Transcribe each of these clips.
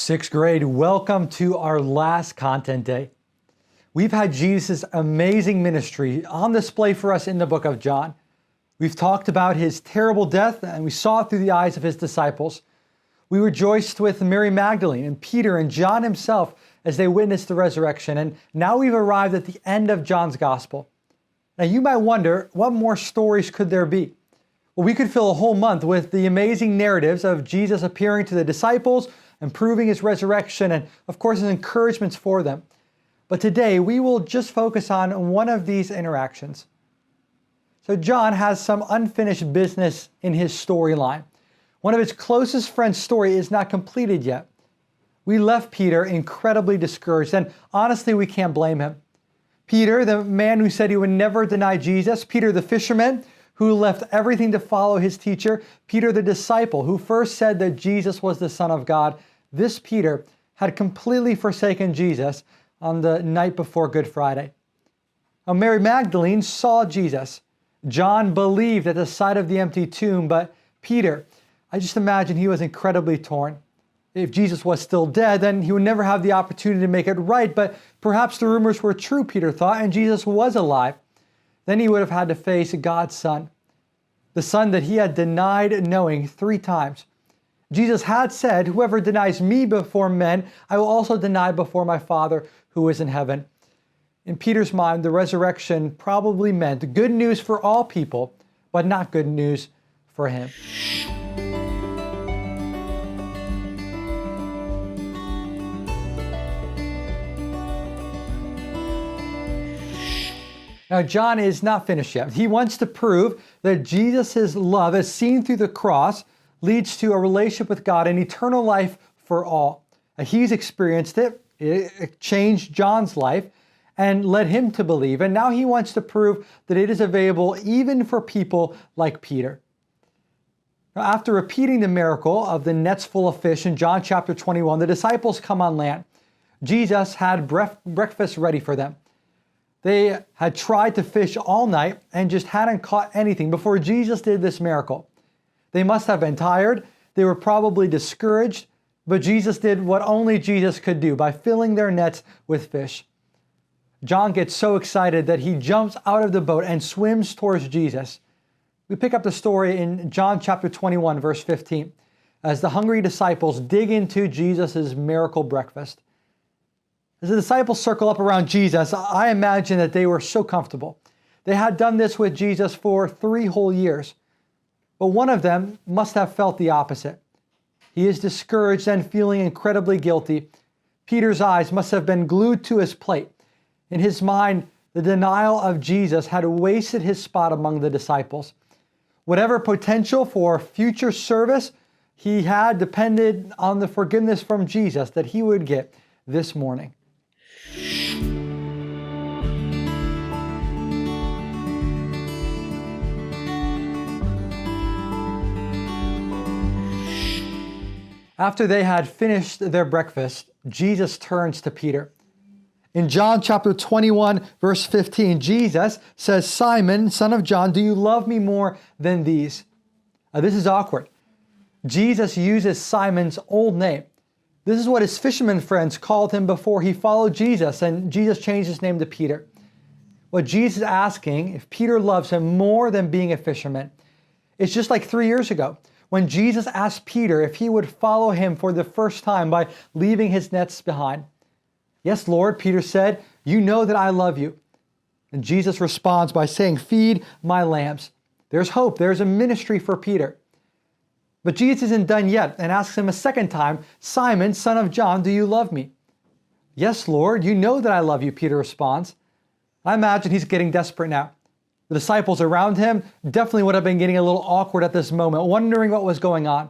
Sixth grade, welcome to our last content day. We've had Jesus' amazing ministry on display for us in the book of John. We've talked about his terrible death and we saw it through the eyes of his disciples. We rejoiced with Mary Magdalene and Peter and John himself as they witnessed the resurrection. And now we've arrived at the end of John's gospel. Now you might wonder, what more stories could there be? Well, we could fill a whole month with the amazing narratives of Jesus appearing to the disciples and proving his resurrection and, of course, his encouragements for them. But today, we will just focus on one of these interactions. So John has some unfinished business in his storyline. One of his closest friends' story is not completed yet. We left Peter incredibly discouraged, and honestly, we can't blame him. Peter, the man who said he would never deny Jesus, Peter the fisherman, who left everything to follow his teacher, Peter the disciple, who first said that Jesus was the Son of God, this Peter had completely forsaken Jesus on the night before Good Friday. Now, Mary Magdalene saw Jesus. John believed at the sight of the empty tomb, but Peter, I just imagine he was incredibly torn. If Jesus was still dead, then he would never have the opportunity to make it right, but perhaps the rumors were true, Peter thought, and Jesus was alive. Then he would have had to face God's Son, the Son that he had denied knowing 3 times. Jesus had said, "Whoever denies me before men, I will also deny before my Father who is in heaven." In Peter's mind, the resurrection probably meant good news for all people, but not good news for him. Now, John is not finished yet. He wants to prove that Jesus' love, as seen through the cross, leads to a relationship with God and eternal life for all. He's experienced it. It changed John's life and led him to believe. And now he wants to prove that it is available even for people like Peter. Now, after repeating the miracle of the nets full of fish in John chapter 21, the disciples come on land. Jesus had breakfast ready for them. They had tried to fish all night and just hadn't caught anything before Jesus did this miracle. They must have been tired. They were probably discouraged, but Jesus did what only Jesus could do by filling their nets with fish. John gets so excited that he jumps out of the boat and swims towards Jesus. We pick up the story in John chapter 21, verse 15, as the hungry disciples dig into Jesus' miracle breakfast. As the disciples circle up around Jesus, I imagine that they were so comfortable. They had done this with Jesus for 3 whole years. But one of them must have felt the opposite. He is discouraged and feeling incredibly guilty. Peter's eyes must have been glued to his plate. In his mind, the denial of Jesus had wasted his spot among the disciples. Whatever potential for future service he had depended on the forgiveness from Jesus that he would get this morning. After they had finished their breakfast, Jesus turns to Peter. In John chapter 21, verse 15, Jesus says, "Simon, son of John, do you love me more than these?" This is awkward. Jesus uses Simon's old name. This is what his fisherman friends called him before he followed Jesus, and Jesus changed his name to Peter. What Jesus is asking if Peter loves him more than being a fisherman. It's just like 3 years ago, when Jesus asked Peter if he would follow him for the first time by leaving his nets behind. "Yes, Lord," Peter said, "you know that I love you." And Jesus responds by saying, "Feed my lambs." There's hope. There's a ministry for Peter. But Jesus isn't done yet and asks him a second time, "Simon, son of John, do you love me?" "Yes, Lord, you know that I love you," Peter responds. I imagine he's getting desperate now. The disciples around him definitely would have been getting a little awkward at this moment, wondering what was going on.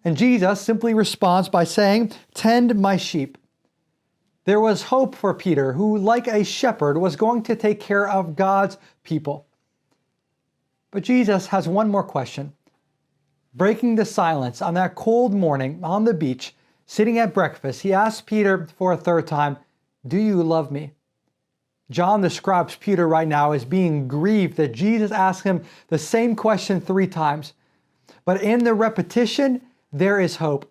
And Jesus simply responds by saying, "Tend my sheep." There was hope for Peter, who, like a shepherd, was going to take care of God's people. But Jesus has one more question. Breaking the silence on that cold morning on the beach, sitting at breakfast, he asks Peter for a 3rd time, "Do you love me?" John describes Peter right now as being grieved that Jesus asked him the same question 3 times. But in the repetition, there is hope.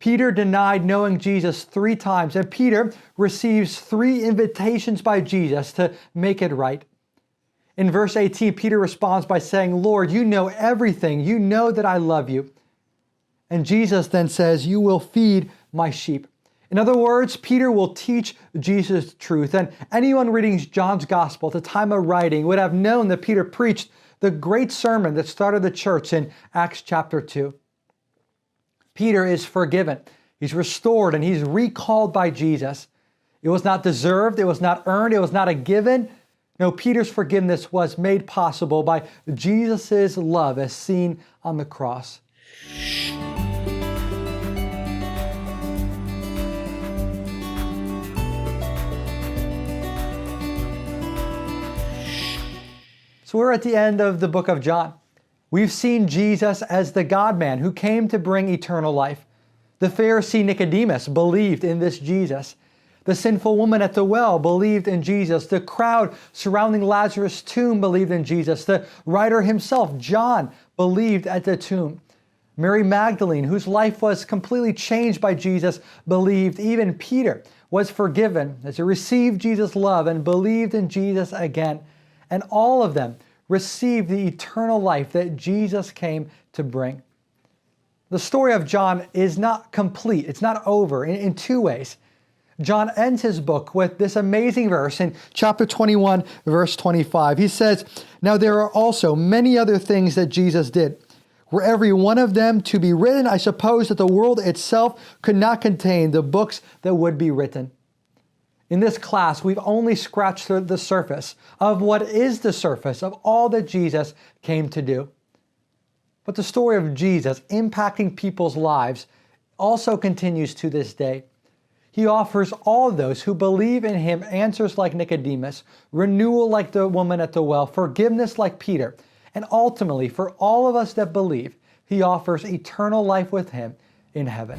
Peter denied knowing Jesus 3 times, and Peter receives 3 invitations by Jesus to make it right. In verse 18, Peter responds by saying, "Lord, you know everything. You know that I love you." And Jesus then says, "You will feed my sheep." In other words, Peter will teach Jesus truth. And anyone reading John's gospel at the time of writing would have known that Peter preached the great sermon that started the church in Acts chapter 2. Peter is forgiven. He's restored and he's recalled by Jesus. It was not deserved. It was not earned. It was not a given. No, Peter's forgiveness was made possible by Jesus' love as seen on the cross. So we're at the end of the book of John. We've seen Jesus as the God-man who came to bring eternal life. The Pharisee Nicodemus believed in this Jesus. The sinful woman at the well believed in Jesus. The crowd surrounding Lazarus' tomb believed in Jesus. The writer himself, John, believed at the tomb. Mary Magdalene, whose life was completely changed by Jesus, believed. Even Peter was forgiven as he received Jesus' love and believed in Jesus again. And all of them received the eternal life that Jesus came to bring. The story of John is not complete. It's not over in 2 ways. John ends his book with this amazing verse in chapter 21, verse 25. He says, "Now there are also many other things that Jesus did. Were every one of them to be written, I suppose that the world itself could not contain the books that would be written." In this class, we've only scratched the surface of what is the surface of all that Jesus came to do. But the story of Jesus impacting people's lives also continues to this day. He offers all those who believe in him answers like Nicodemus, renewal like the woman at the well, forgiveness like Peter, and ultimately, for all of us that believe, he offers eternal life with him in heaven.